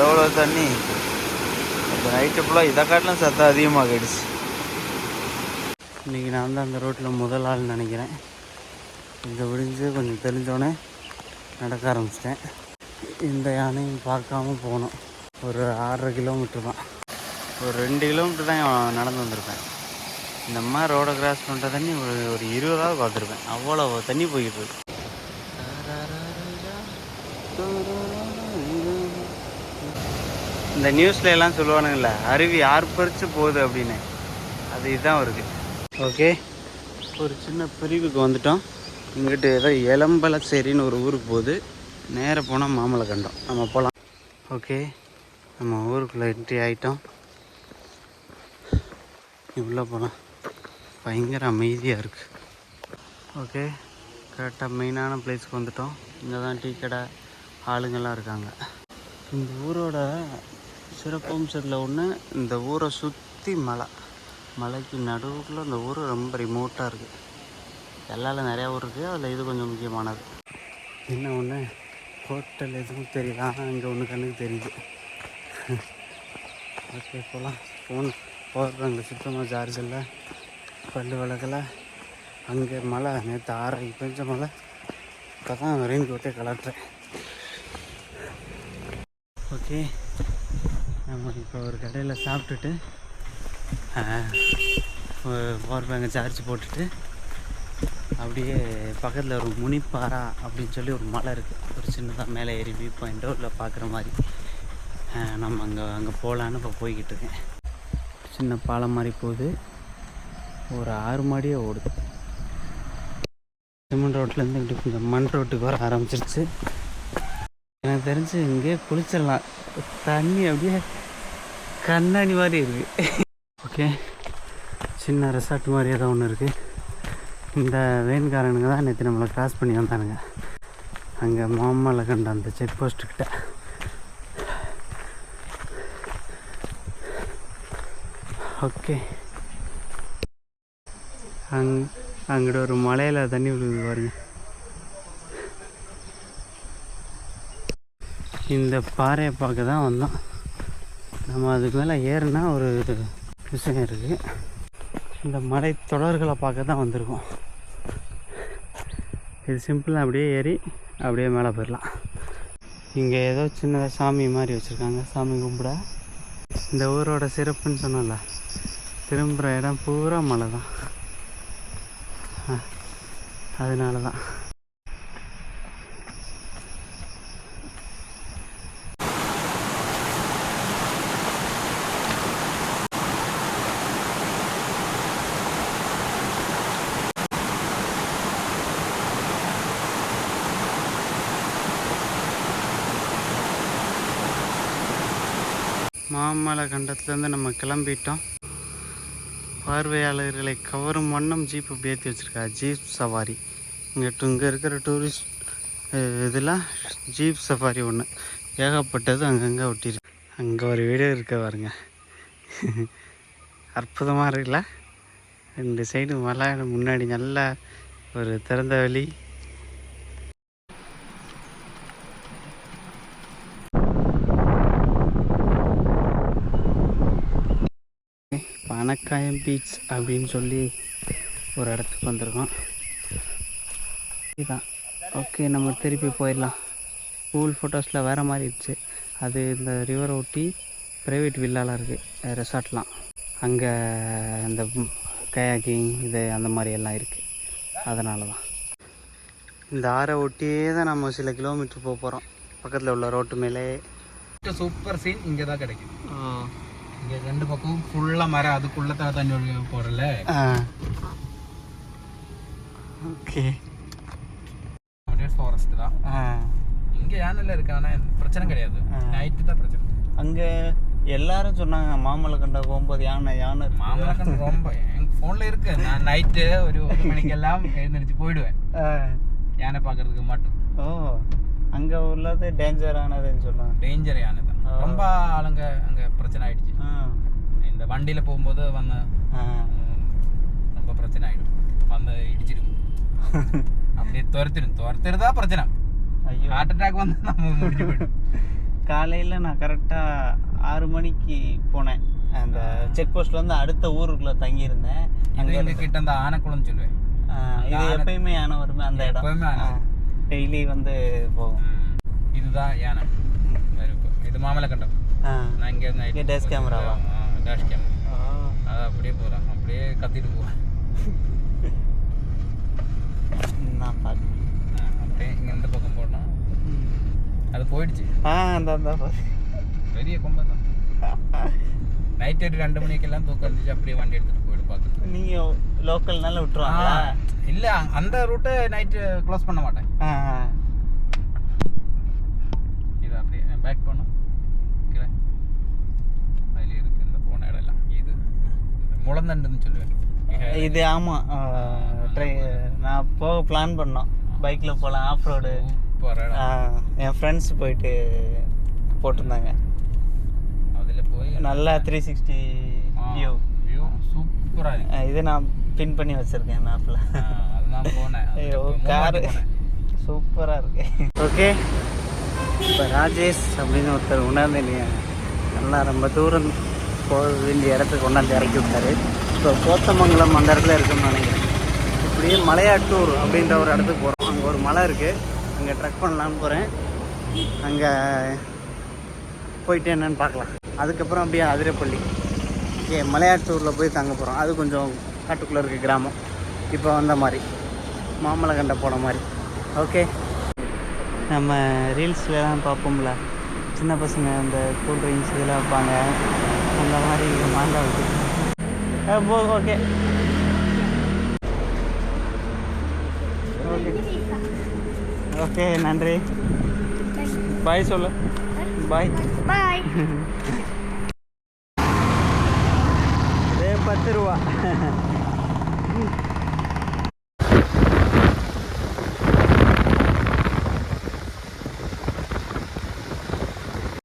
எவ்வளோ தண்ணி இப்போ நைட்டு ஃபுல்லாக இதை காட்டிலும் சத்தம் அதிகமாகிடுச்சு. இன்றைக்கி நான் வந்து அந்த ரோட்டில் முதல் ஆள் நினைக்கிறேன். இங்கே விடிஞ்சு கொஞ்சம் தெரிஞ்சோடனே நடக்க ஆரம்பிச்சிட்டேன். இந்த யானையும் பார்க்காம போனோம். ஒரு 6.5 கிலோமீட்டர் தான், ஒரு 2 கிலோமீட்டர் தான் நடந்து வந்திருப்பேன். இந்த மாதிரி ரோடை கிராஸ் பண்ணுற தண்ணி ஒரு 20 பார்த்துருப்பேன். அவ்வளோ தண்ணி போய்கிட்டு இருக்கு. இந்த நியூஸில் எல்லாம் சொல்லுவானுங்கள, அருவி ஆர்ப்பரிச்சு போகுது அப்படின்னு, அது இதுதான் வருது. ஓகே, ஒரு சின்ன பிரிவுக்கு வந்துட்டோம். இங்கிட்டு ஏதோ எலம்பலச்சேரின்னு ஒரு ஊருக்கு போகுது. நேராக போனால் மாமல்லக்கண்டம். நம்ம போகலாம். ஓகே, நம்ம ஊருக்குள்ளே என்ட்ரி ஆகிட்டோம். உள்ளே போகலாம். பயங்கர அமைதியாக இருக்குது. ஓகே, கரெக்டாக மெயினான பிளேஸ்க்கு வந்துட்டோம். இங்கே தான் டீ கடை ஆளுங்கள்லாம் இருக்காங்க. இந்த ஊரோட சிறப்பம்சத்தில் ஒன்று, இந்த ஊரை சுற்றி மலைக்கு நடுவுக்குள்ளே இந்த ஊர் ரொம்ப ரிமோட்டாக இருக்குது. எல்லாரும் நிறையா ஊர் இருக்குது, அதில் இது கொஞ்சம் முக்கியமானது. என்ன ஒன்று, ஹோட்டல் எதுவும் தெரியல, இங்கே ஒன்று கண்ணுக்கு தெரியுது. ஓகே, போகலாம். ஃபோன் போடுறாங்க, சுத்தமாக சார்ஜ் இல்லை, பல்லு விளக்கலை. அங்கே மழை, நேற்று 6 பெஞ்ச மழை. இப்போ தான் ரெயின் கோட்டே கலட்டுறேன். ஓகே, நம்ம இப்போ ஒரு கடையில் சாப்பிட்டுட்டு பவர் பேங்கை சார்ஜ் போட்டுட்டு அப்படியே பக்கத்தில் ஒரு முனிப்பாரா அப்படின்னு சொல்லி ஒரு மலை இருக்குது. ஒரு சின்னதாக மேலே ஏறி வியூ பாயிண்ட்டோ இல்லை பார்க்குற மாதிரி நம்ம அங்கே போகலான்னு இப்போ போய்கிட்டு இருக்கேன். சின்ன பாலம் மாதிரி போகுது, ஒரு 6 மாடியே ஓடுது. சிமெண்ட் ரோட்லேருந்து இப்படி கொஞ்சம் மண் ரோட்டுக்கு வர ஆரம்பிச்சிருச்சு. எனக்கு தெரிஞ்சு இங்கே குளிச்சிடலாம். தண்ணி அப்படியே கண்ணாடி மாதிரி இருக்குது. ஓகே, சின்ன ரெசார்ட் மாதிரி ஏதோ ஒன்று இருக்குது. இந்த வேன்காரனுங்க தான் நேற்று நம்மளை கிராஸ் பண்ணி வந்தானுங்க. அங்கே மாமல்லக்கண்டம் அந்த செக் போஸ்ட்டுக்கிட்ட. ஓகே, அங்கிட்ட ஒரு மலையில் தண்ணி விழுது பாருங்க. இந்த பாறையை பார்க்க தான் வந்தோம். நம்ம அதுக்கு மேலே ஏறுனா ஒரு விஷயம் இருக்குது. இந்த மலை தொடர்களை பார்க்க தான் வந்திருக்கோம். இது சிம்பிளாக அப்படியே ஏறி அப்படியே மேலே போயிடலாம். இங்கே ஏதோ சின்னதாக சாமி மாதிரி வச்சுருக்காங்க, சாமி கும்பிட. இந்த ஊரோட சிறப்புன்னு சொன்னல, திரும்புகிற இடம் பூரா மலை தான். அதனால தான் மாமல்லக்கண்டத்துலேருந்து நம்ம கிளம்பிட்டோம். பார்வையாளர்களை கவரும் வண்ணம் ஜீப்பு பேத்தி வச்சுருக்கா, ஜீப் சவாரி. இங்கே இருக்கிற டூரிஸ்ட் இதெல்லாம் ஜீப் சஃபாரி ஒன்று ஏகப்பட்டது அங்கங்கே ஒட்டியிருக்கு. அங்கே ஒரு வீடு இருக்க பாருங்க, அற்புதமாக இருக்குல்ல. 2 சைடு மலை, முன்னாடி நல்ல ஒரு திறந்த வெளி. பனக்காயம் பீச் அப்படின்னு சொல்லி ஒரு இடத்துக்கு வந்திருக்கோம். இதுதான். ஓகே, நம்ம திருப்பி போயிடலாம். ஸ்கூல் ஃபோட்டோஸில் வேறு மாதிரி இருந்துச்சு. அது இந்த ரிவரை ஒட்டி ப்ரைவேட் வில்லாலாம் இருக்குது, ரெசார்ட்லாம். அங்கே இந்த கயாக்கிங் இது அந்த மாதிரி எல்லாம் இருக்குது. அதனால தான் இந்த ஆறை ஒட்டியே தான் நம்ம சில கிலோமீட்டர் போக போகிறோம். பக்கத்தில் உள்ள ரோட்டு மேலே சூப்பர் சீன் இங்கே தான் கிடைக்கும். இங்கே 2 பக்கம் ஃபுல்லாக மரம், அதுக்குள்ளே தான் தண்ணி ஒழுகி போகிறல. ஓகே, அப்படியே ஃபாரஸ்ட் தான். இங்கே யானையில் இருக்கு, ஆனால் பிரச்சனை கிடையாது. நைட்டு தான் பிரச்சனை. அங்கே எல்லாரும் சொன்னாங்க மாமல்லக்கண்டம் போகும்போது யானை மாமல்லக்கண்டம் ரொம்ப என் ஃபோனில் இருக்கு. நான் நைட்டு ஒரு 1 மணிக்கெல்லாம் எழுந்திரிச்சு போயிடுவேன் யானை பார்க்கறதுக்கு மட்டும். ஓ, அங்கே உள்ளது டேஞ்சரானதுன்னு சொன்னாங்க. டேஞ்சர் யானை தான், ரொம்ப ஆளுங்க அங்கே பிரச்சனை ஆயிடுச்சு. இந்த வண்டியில் போகும்போது வந்து ரொம்ப பிரச்சனை ஆகிடும், வந்து இடிச்சிடும். அப்படியே துரத்திடுதா பிரச்சனை. ஐயோ, ஹார்ட் அட்டாக் வந்து நம்ம முடிஞ்சு போயிடும். காலையில் நான் கரெக்டாக 6 மணிக்கு போனேன். அந்த செக் போஸ்ட்லேருந்து அடுத்த ஊருக்குள்ளே தங்கியிருந்தேன். இது எங்கள் கிட்ட அந்த ஆனைக்குளம் சொல்லுவேன். இது எப்பயுமே யானை வருமே அந்த இடம். எப்பயுமே ஆனை டெய்லி வந்து போகும். இதுதான் யானை. இது மாமலக்கண்டம். நான் இங்கே டேஷ் கேமராவா? Dash camera. அது அப்படியே போகிறேன், அப்படியே கத்திட்டு போவேன். நான் பார்த்து அப்படியே இங்கே இந்த பக்கம் போனோம், அது போயிடுச்சு. அந்த பெரிய கொம்பை தான். நைட்டு 2 மணிக்கெல்லாம் தூக்கம் இருந்துச்சு, அப்படியே வண்டி எடுத்துகிட்டு போயிட்டு பார்த்துட்டு. நீங்கள் லோக்கல்னால விட்டுருவாங்களா? இல்லை, அந்த ரூட்டை நைட்டு க்ளோஸ் பண்ண மாட்டேன். இது அப்படியே பேக் பண்ணோம் கீழே. அதில் இருக்குது இந்த போன இடம்லாம். இது முளந்தண்டுன்னு சொல்லுவேன். இது ஆமாம், நான் போக பிளான் பண்ணோம். பைக்கில் போகலாம், ஆஃப் ரோடு. என் ஃப்ரெண்ட்ஸ் போயிட்டு போட்டிருந்தாங்க. அதில் போய் நல்லா 360 வியூ சூப்பராக இருக்கு. இது நான் பின் பண்ணி வச்சுருக்கேன் மேப்பில். அதுதான் போனேன். ஐயோ, காரு சூப்பராக இருக்கு. ஓகே, இப்போ ராஜேஷ் அப்படின்னு ஒருத்தர் உணர்ந்து நல்லா ரொம்ப தூரம் போக வேண்டிய இடத்துக்கு கொண்டாந்து இறக்கி விட்டார். இப்போ கோத்தமங்கலம் அந்த இடத்துல இருக்குன்னு நினைக்கிறேன். இப்படியே மலையாட்டூர் அப்படின்ற ஒரு இடத்துக்கு போகிறோம். அங்கே ஒரு மலை இருக்குது, அங்கே ட்ரெக் பண்ணலான்னு போகிறேன். அங்கே போயிட்டு என்னென்னு பார்க்கலாம். அதுக்கப்புறம் அப்படியே அதிரப்பள்ளி மலையாட்டூரில் போய் தங்க போகிறோம். அது கொஞ்சம் காட்டுக்குள்ளே இருக்குது கிராமம். இப்போ வந்த மாதிரி மாமலக்கண்டை போன மாதிரி. ஓகே, நம்ம ரீல்ஸ்லாம் பார்ப்போம்ல, சின்ன பசங்க அந்த கூல் ட்ரிங்க்ஸ் இதெல்லாம் வைப்பாங்க, அந்த மாதிரி மாங்காய் வச்சுருக்கோம். ஓகே ஓகே ஓகே, நன்றி. பாய் சொல்லு. பாய் பாய். இதே 10 ரூபா.